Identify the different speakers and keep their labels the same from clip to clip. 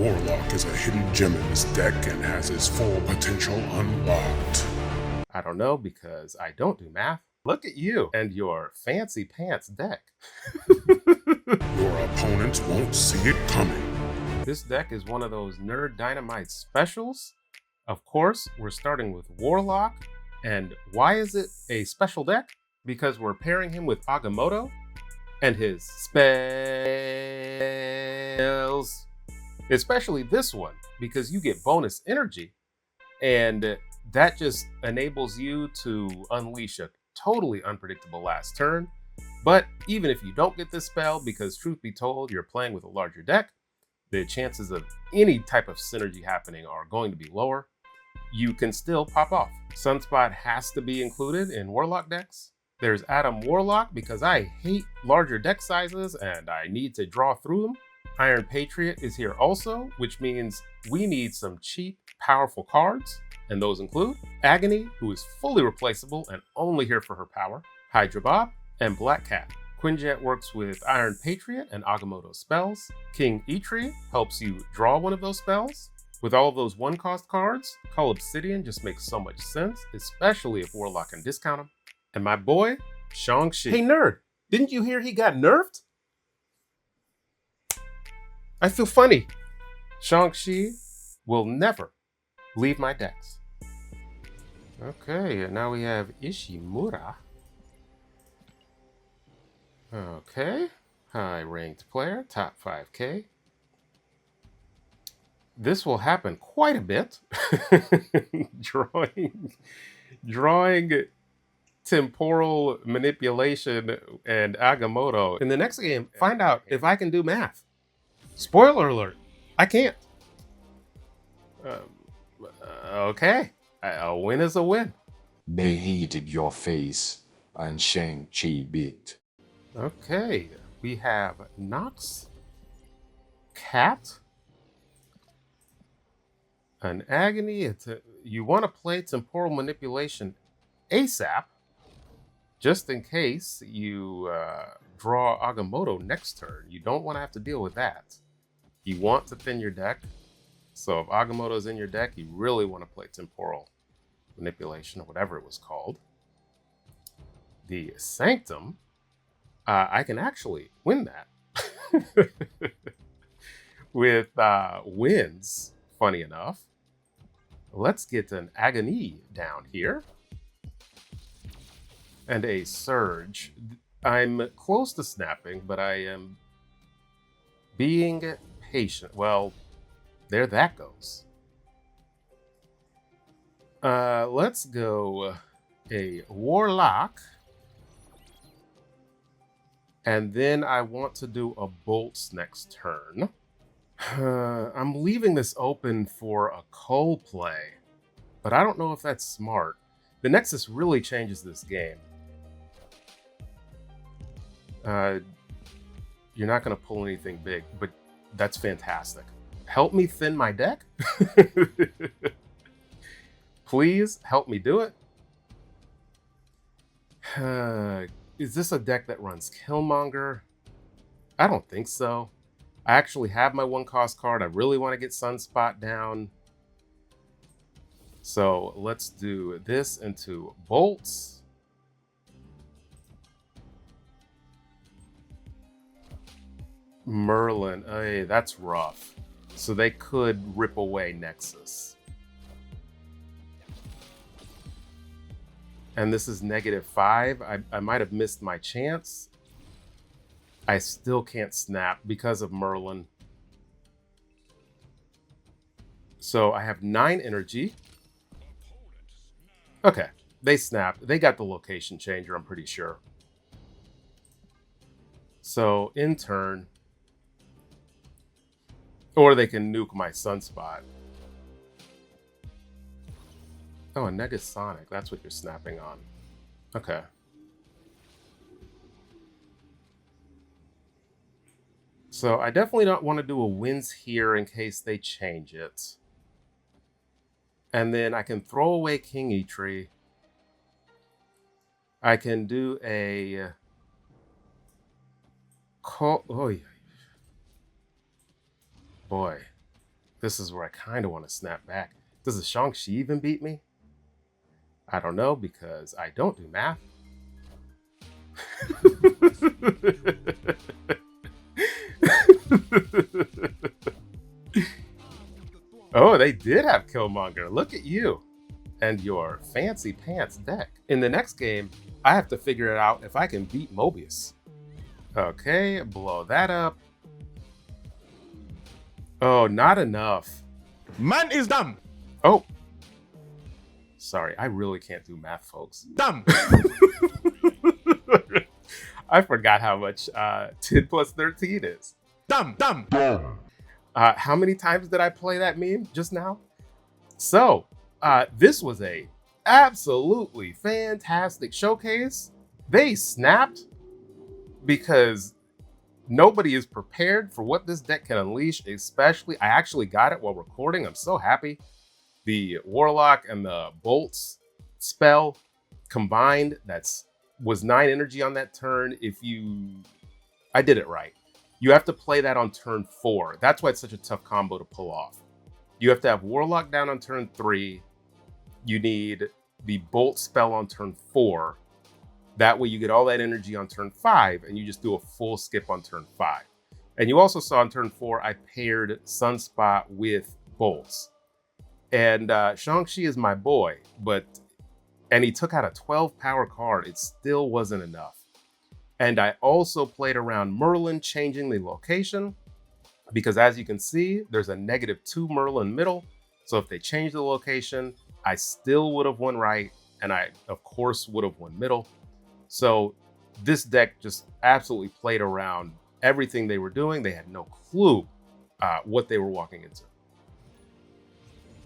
Speaker 1: Warlock is a hidden gem in this deck and has his full potential unlocked.
Speaker 2: I don't know because I don't do math. Look at you and your fancy pants deck.
Speaker 1: Your opponents won't see it coming.
Speaker 2: This deck is one of those Nerd Dynamite specials. Of course, we're starting with Warlock. And why is it a special deck? Because we're pairing him with Agamotto and his spells. Especially this one, because you get bonus energy. And that just enables you to unleash a totally unpredictable last turn. But even if you don't get this spell, because truth be told, you're playing with a larger deck, the chances of any type of synergy happening are going to be lower. You can still pop off. Sunspot has to be included in Warlock decks. There's Adam Warlock because I hate larger deck sizes and I need to draw through them. Iron Patriot is here also, which means we need some cheap, powerful cards, and those include Agony, who is fully replaceable and only here for her power, Hydra Bob, and Black Cat. Quinjet works with Iron Patriot and Agamotto spells. King Eitri helps you draw one of those spells. With all of those one-cost cards, Cull Obsidian just makes so much sense, especially if Warlock can discount them. And my boy, Shang-Chi. Hey nerd, didn't you hear he got nerfed? I feel funny. Shang-Chi will never leave my decks. Okay, and now we have Ishimura. Okay, high ranked player, top 5K. This will happen quite a bit. Drawing temporal manipulation and Agamotto. In the next game, find out if I can do math. Spoiler alert, I can't. Okay, a win is a win.
Speaker 3: They hated your face, and Shang-Chi bit.
Speaker 2: Okay, we have Nox, Cat, an Agony. You want to play temporal manipulation ASAP, just in case you draw Agamotto next turn. You don't want to have to deal with that. You want to thin your deck. So if Agamotto's in your deck, you really want to play temporal manipulation or whatever it was called. The Sanctum, I can actually win that with wins, funny enough. Let's get an Agony down here and a Surge. I'm close to snapping, but I am being patient. Well, there that goes. Let's go a Warlock. And then I want to do a Bolts next turn. I'm leaving this open for a Cull play, but I don't know if that's smart. The Nexus really changes this game. You're not going to pull anything big, but that's fantastic. Help me thin my deck? Please help me do it. Is this a deck that runs Killmonger? I don't think so. I actually have my one-cost card. I really want to get Sunspot down. So let's do this into Bolts. Merlin, hey, that's rough. So they could rip away Nexus. And this is -5. I might have missed my chance. I still can't snap because of Merlin. So I have 9 energy. Okay, they snapped. They got the location changer, I'm pretty sure. So in turn, or they can nuke my Sunspot. Oh, a Negasonic. That's what you're snapping on. Okay. So I definitely don't want to do a wins here in case they change it. And then I can throw away King Eitri. I can do a call. Oh, yeah. Boy. This is where I kind of want to snap back. Does the Shang-Chi even beat me? I don't know, because I don't do math. Oh, they did have Killmonger. Look at you and your fancy pants deck. In the next game, I have to figure it out if I can beat Mobius. Okay, blow that up. Oh, not enough.
Speaker 4: Man is dumb.
Speaker 2: Oh. Sorry, I really can't do math, folks.
Speaker 4: Dumb.
Speaker 2: I forgot how much 10 plus 13 is.
Speaker 4: Dumb.
Speaker 2: How many times did I play that meme just now? So, this was a absolutely fantastic showcase. They snapped because nobody is prepared for what this deck can unleash, especially, I actually got it while recording. I'm so happy. The Warlock and the Bolts spell combined, was 9 energy on that turn. I did it right. You have to play that on turn 4. That's why it's such a tough combo to pull off. You have to have Warlock down on turn 3. You need the Bolt spell on turn 4. That way you get all that energy on turn 5, and you just do a full skip on turn 5. And you also saw on turn 4, I paired Sunspot with Bolts. And Shang-Chi is my boy, and he took out a 12 power card. It still wasn't enough. And I also played around Merlin changing the location, because as you can see, there's a -2 Merlin middle. So if they change the location, I still would have won right, and I, of course, would have won middle. So this deck just absolutely played around everything they were doing. They had no clue what they were walking into.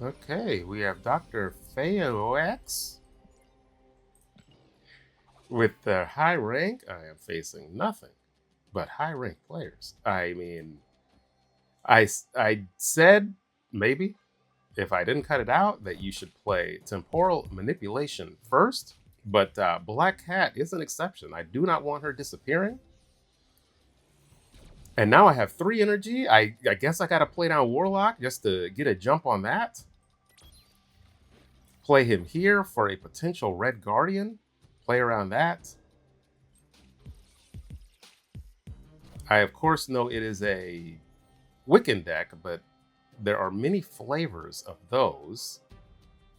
Speaker 2: Okay, we have Dr. Fayox. With their high rank, I am facing nothing but high rank players. I mean, I said maybe if I didn't cut it out that you should play Temporal Manipulation first, but Black Cat is an exception. I do not want her disappearing. And now I have 3 energy. I guess I got to play down Warlock just to get a jump on that. Play him here for a potential Red Guardian. Play around that. I, of course, know it is a Wiccan deck, but there are many flavors of those.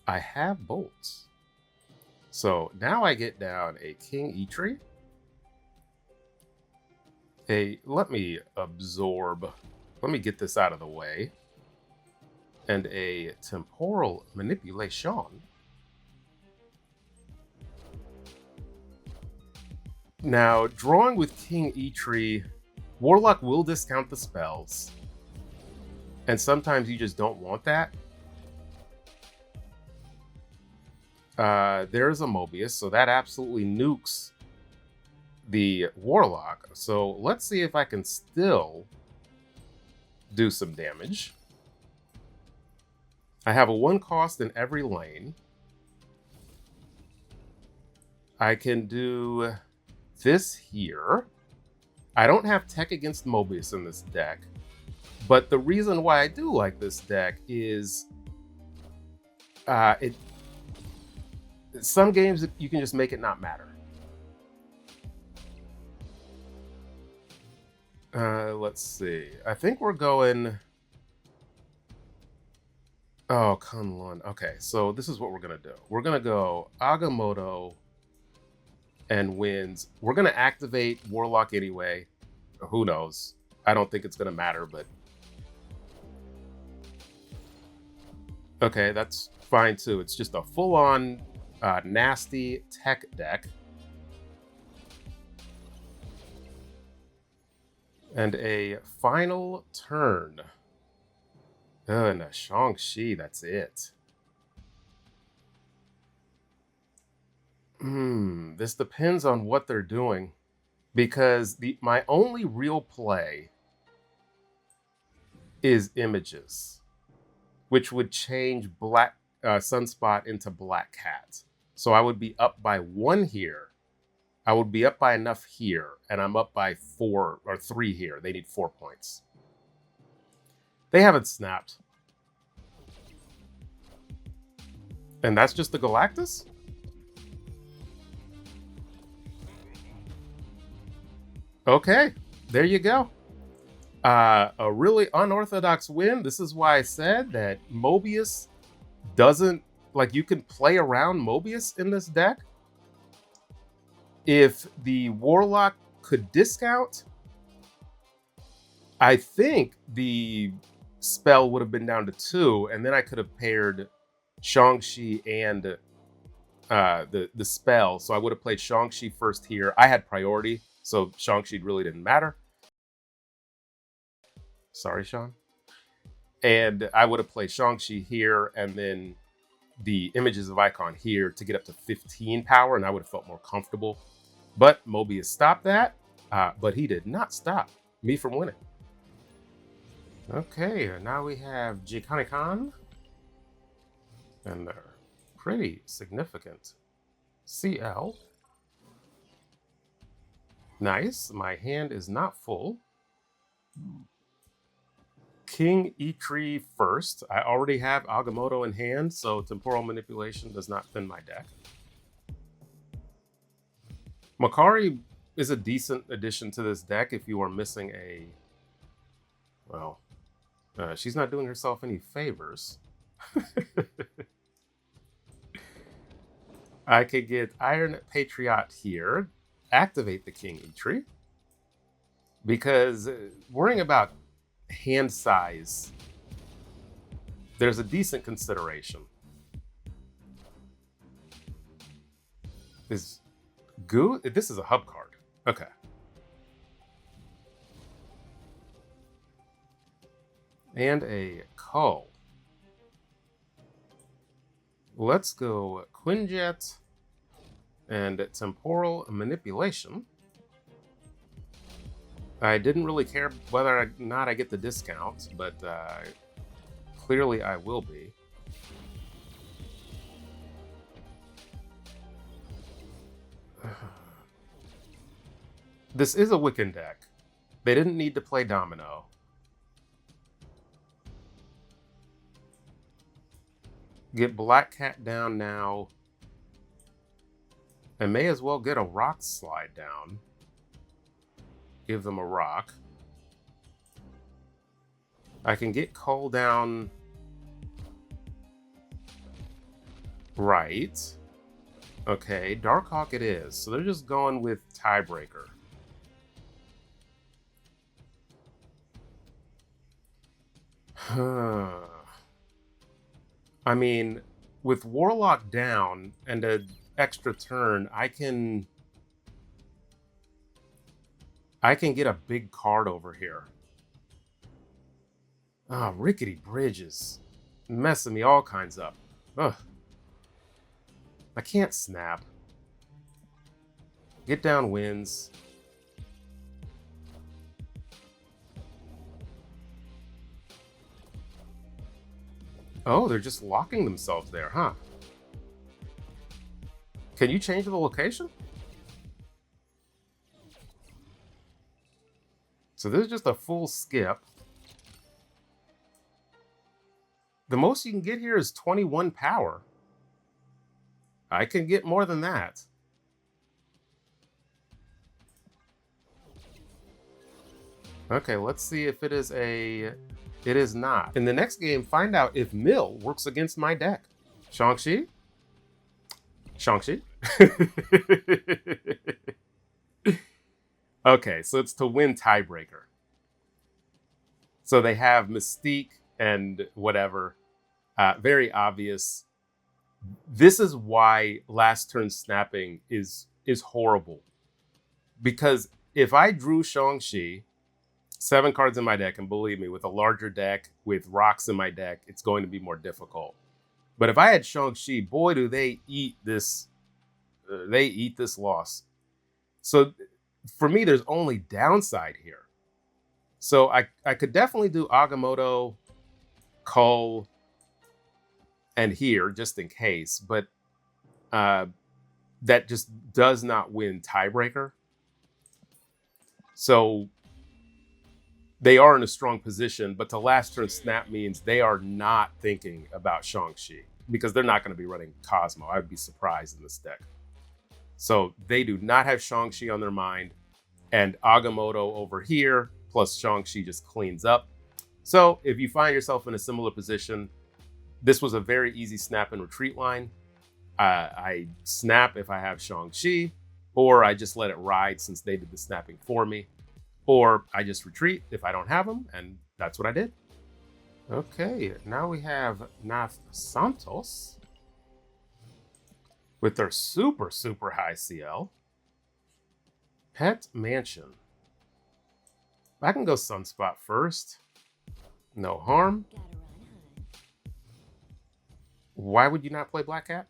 Speaker 2: I have Bolts. So now I get down a King Eitri. Let me absorb. Let me get this out of the way. And a Temporal Manipulation. Now, drawing with King Eitri, Warlock will discount the spells. And sometimes you just don't want that. There's a Mobius, so that absolutely nukes the Warlock. So let's see if I can still do some damage. I have a 1 cost in every lane. I can do this here. I don't have tech against Mobius in this deck, but the reason why I do like this deck is some games you can just make it not matter. Let's see. I think we're going. Oh, Kunlun. Okay, so this is what we're gonna do. We're gonna go Agamotto and Winds. We're gonna activate Warlock anyway. Who knows? I don't think it's gonna matter, but okay, that's fine too. It's just a full-on nasty tech deck. And a final turn. And a Shang-Chi, that's it. This depends on what they're doing, because my only real play is Images, which would change Black Sunspot into Black Cat. So I would be up by 1 here. I would be up by enough here, and I'm up by 4 or 3 here. They need 4 points. They haven't snapped. And that's just the Galactus? Okay, there you go. A really unorthodox win. This is why I said that Mobius doesn't, like, you can play around Mobius in this deck. If the Warlock could discount, I think the spell would have been down to 2, and then I could have paired Shang-Chi and the spell. So I would have played Shang-Chi first here. I had priority, so Shang-Chi really didn't matter. Sorry, Sean. And I would have played Shang-Chi here, and then the Images of Icon here to get up to 15 power, and I would have felt more comfortable. But Mobius stopped that, but he did not stop me from winning. Okay, now we have Jikanikan, and they're pretty significant. CL. Nice, my hand is not full. King Eitri first. I already have Agamotto in hand, so Temporal Manipulation does not thin my deck. Makari is a decent addition to this deck if you are missing a... Well, she's not doing herself any favors. I could get Iron Patriot here, activate the King Eitri, because worrying about hand size, there's a decent consideration. Is Goo? This is a hub card. Okay. And a Cull. Let's go Quinjet and Temporal Manipulation. I didn't really care whether or not I get the discount, but clearly I will be. This is a Wiccan deck. They didn't need to play Domino. Get Black Cat down now. And may as well get a Rock Slide down. Give them a rock. I can get Cull down right. Okay, Darkhawk it is. So they're just going with Tiebreaker. I mean, with Warlock down and an extra turn, I can get a big card over here. Ah, Rickety Bridge is messing me all kinds up. Ugh. I can't snap. Get down wins. Oh, they're just locking themselves there, huh? Can you change the location? So this is just a full skip. The most you can get here is 21 power. I can get more than that. Okay, let's see if it is a... It is not. In the next game, find out if Mill works against my deck. Shang-Chi? Shang-Chi? Okay, so it's to win Tiebreaker. So they have Mystique and whatever. Very obvious. This is why last turn snapping is horrible. Because if I drew Shang-Chi, 7 cards in my deck, and believe me, with a larger deck, with rocks in my deck, it's going to be more difficult. But if I had Shang-Chi, boy, do they eat this. They eat this loss. So for me, there's only downside here. So I could definitely do Agamotto, Cull, and here, just in case. But that just does not win Tiebreaker. So they are in a strong position, but to last turn snap means they are not thinking about Shang-Chi because they're not going to be running Cosmo. I would be surprised in this deck. So they do not have Shang-Chi on their mind, and Agamotto over here plus Shang-Chi just cleans up. So if you find yourself in a similar position, this was a very easy snap and retreat line. I snap if I have Shang-Chi, or I just let it ride since they did the snapping for me. Or I just retreat if I don't have them, and that's what I did. Okay, now we have Nath Santos with their super, super high CL. Pet Mansion. I can go Sunspot first. No harm. Why would you not play Black Cat?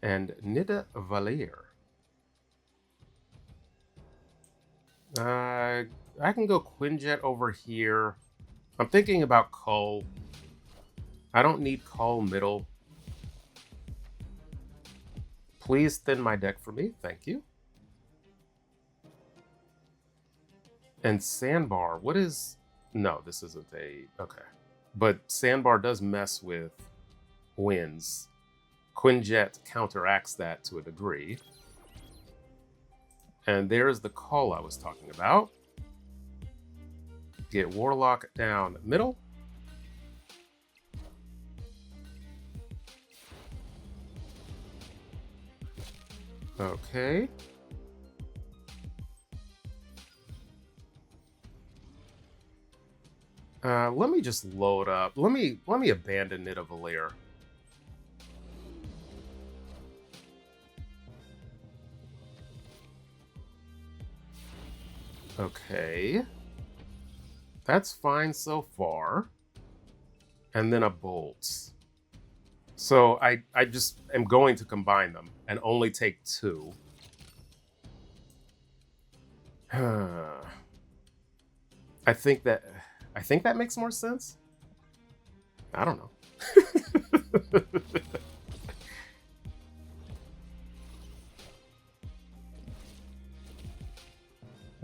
Speaker 2: And Nida Valier. I can go Quinjet over here. I'm thinking about Cull. I don't need Cull middle. Please thin my deck for me. Thank you. And Sandbar. What is... No, this isn't a... Okay. But Sandbar does mess with winds. Quinjet counteracts that to a degree. And there's the call I was talking about. Get Warlock down middle. Okay. Let me just load up. Let me abandon Nida Valier. Okay. That's fine so far. And then a Bolts. So I just am going to combine them and only take 2. I think that makes more sense. I don't know.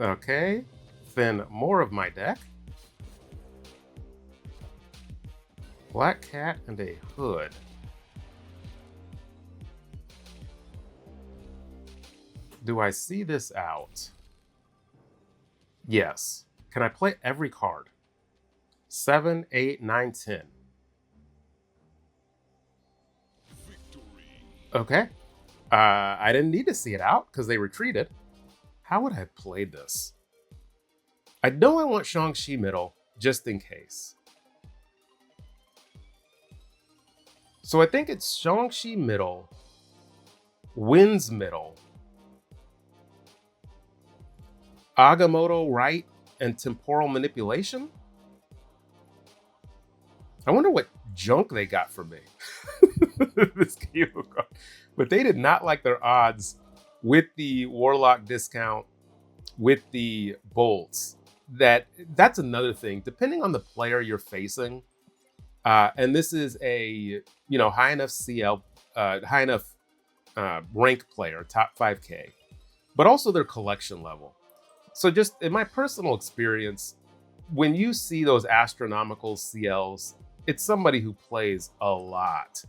Speaker 2: Okay, then more of my deck. Black Cat and a Hood. Do I see this out? Yes. Can I play every card? 7, 8, 9, 10. Okay. I didn't need to see it out because they retreated. How would I have played this? I know I want Shang-Chi middle, just in case. So I think it's Shang-Chi middle, Winds middle, Agamotto right, and Temporal Manipulation? I wonder what junk they got from me. This game of cards. But they did not like their odds with the Warlock discount, with the Bolts. That's another thing. Depending on the player you're facing, and this is a high enough CL, high enough rank player, top 5K, but also their collection level. So just in my personal experience, when you see those astronomical CLs, it's somebody who plays a lot.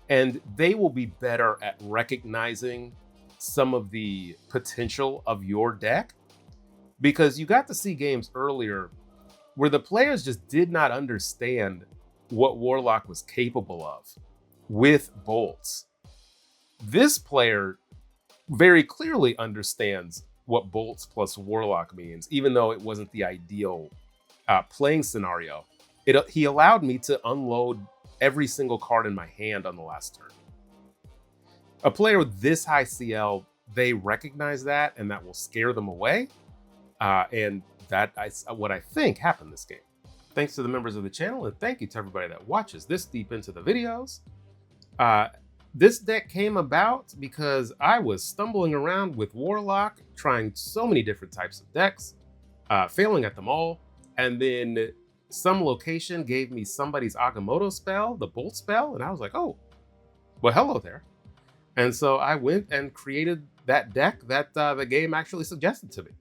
Speaker 2: And they will be better at recognizing some of the potential of your deck, because you got to see games earlier where the players just did not understand what Warlock was capable of with Bolts. This player very clearly understands what Bolts plus Warlock means, even though it wasn't the ideal playing scenario. He allowed me to unload every single card in my hand on the last turn. A player with this high CL, they recognize that, and that will scare them away. And that's what I think happened this game. Thanks to the members of the channel, and thank you to everybody that watches this deep into the videos. This deck came about because I was stumbling around with Warlock, trying so many different types of decks, failing at them all, and then some location gave me somebody's Agamotto spell, the Bolt spell, and I was like, oh, well, hello there. And so I went and created that deck that the game actually suggested to me.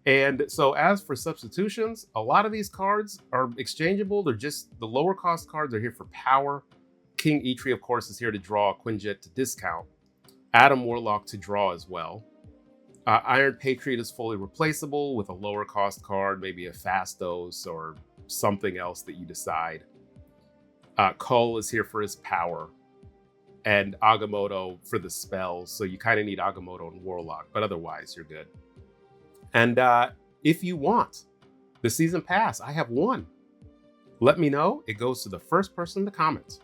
Speaker 2: And so as for substitutions, a lot of these cards are exchangeable. They're just the lower cost cards are here for power. King Eitri, of course, is here to draw. Quinjet to discount. Adam Warlock to draw as well. Iron Patriot is fully replaceable with a lower cost card, maybe a Fastos or something else that you decide. Kull is here for his power, and Agamotto for the spells. So you kind of need Agamotto and Warlock, but otherwise you're good. And if you want the season pass, I have one. Let me know. It goes to the first person in the comments.